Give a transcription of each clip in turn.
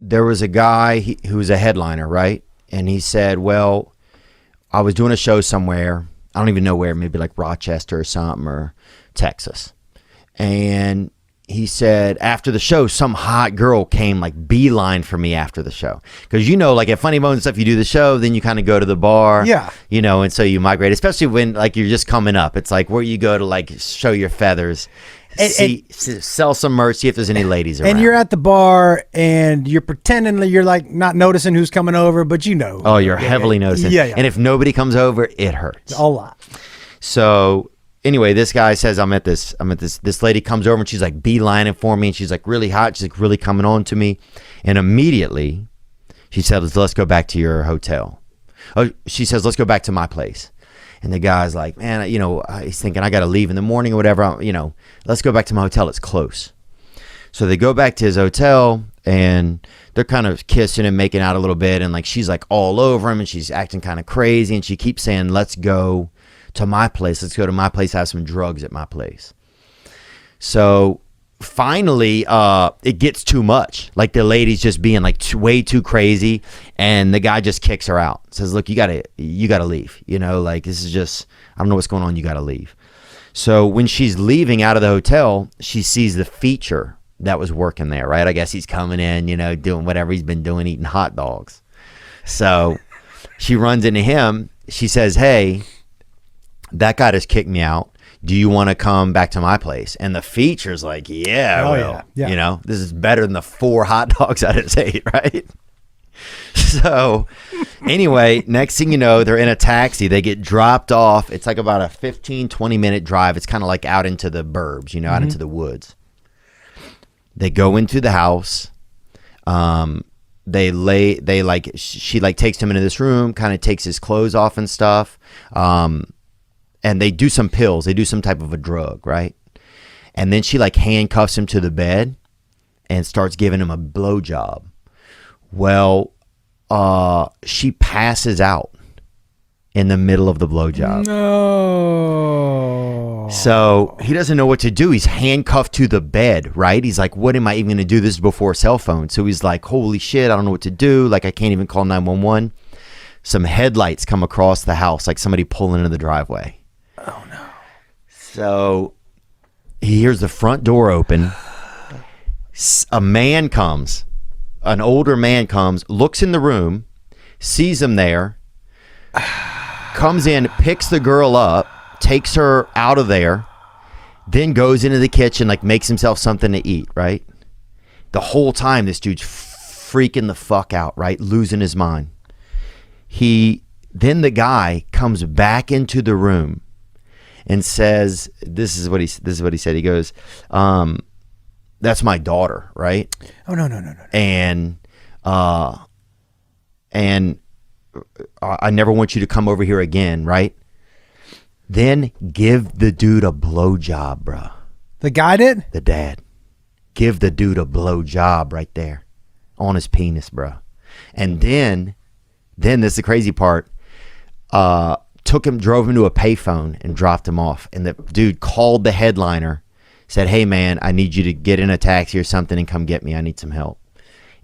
there was a guy who was a headliner, right? And he said, well, I was doing a show somewhere. I don't even know where, maybe like Rochester or something, or Texas. And he said, after the show, some hot girl came like beeline for me after the show. Because, you know, like at Funny Bones and stuff, you do the show, then you kind of go to the bar. Yeah. You know, and so you migrate, especially when like you're just coming up. It's like where you go to like show your feathers, sell some merch, see if there's any ladies around. And you're at the bar and you're pretending that you're like not noticing who's coming over, but you know. Oh, you're heavily noticing. Yeah. And if nobody comes over, it hurts. A lot. So anyway, this guy says, this lady comes over and she's like beelining for me, and she's like really hot. She's like really coming on to me. And immediately she says, let's go back to your hotel. Oh, she says, let's go back to my place. And the guy's like, man, you know, he's thinking I got to leave in the morning or whatever. You know, let's go back to my hotel. It's close. So they go back to his hotel and they're kind of kissing and making out a little bit. And like, she's like all over him and she's acting kind of crazy. And she keeps saying, let's go to my place. Let's go to my place, have some drugs at my place. So finally, it gets too much. Like the lady's just being like way too crazy. And the guy just kicks her out. Says, look, you gotta leave. You know, like this is just, I don't know what's going on. You gotta leave. So when she's leaving out of the hotel, she sees the feature that was working there, right? I guess he's coming in, you know, doing whatever he's been doing, eating hot dogs. So she runs into him. She says, hey, that guy just kicked me out. Do you want to come back to my place? And the feature's like, yeah, well, yeah. You know, this is better than the 4 hot dogs I just ate, right? So anyway, next thing you know, they're in a taxi. They get dropped off. It's like about a 15, 20-minute drive. It's kind of like out into the burbs, you know, out into the woods. They go into the house. She like takes him into this room, kind of takes his clothes off and stuff. And they do some pills. They do some type of a drug, right? And then she like handcuffs him to the bed and starts giving him a blowjob. Well, she passes out in the middle of the blowjob. No. So he doesn't know what to do. He's handcuffed to the bed, right? He's like, what am I even going to do? This is before cell phone. So he's like, holy shit, I don't know what to do. Like, I can't even call 911. Some headlights come across the house, like somebody pulling into the driveway. Oh, no. So he hears the front door open. A man comes. An older man comes, looks in the room, sees him there, comes in, picks the girl up, takes her out of there, then goes into the kitchen, like makes himself something to eat, right? The whole time this dude's freaking the fuck out, right? Losing his mind. Then the guy comes back into the room and says, this is what he said. He goes, that's my daughter, right? Oh, no. And I never want you to come over here again, right? Then give the dude a blowjob, bro. The guy did? The dad. Give the dude a blowjob right there on his penis, bro. And then this is the crazy part. Drove him to a payphone and dropped him off. And the dude called the headliner, said, hey man, I need you to get in a taxi or something and come get me. I need some help.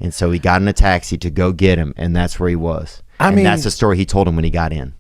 And so he got in a taxi to go get him, and that's where he was. I mean, that's the story he told him when he got in.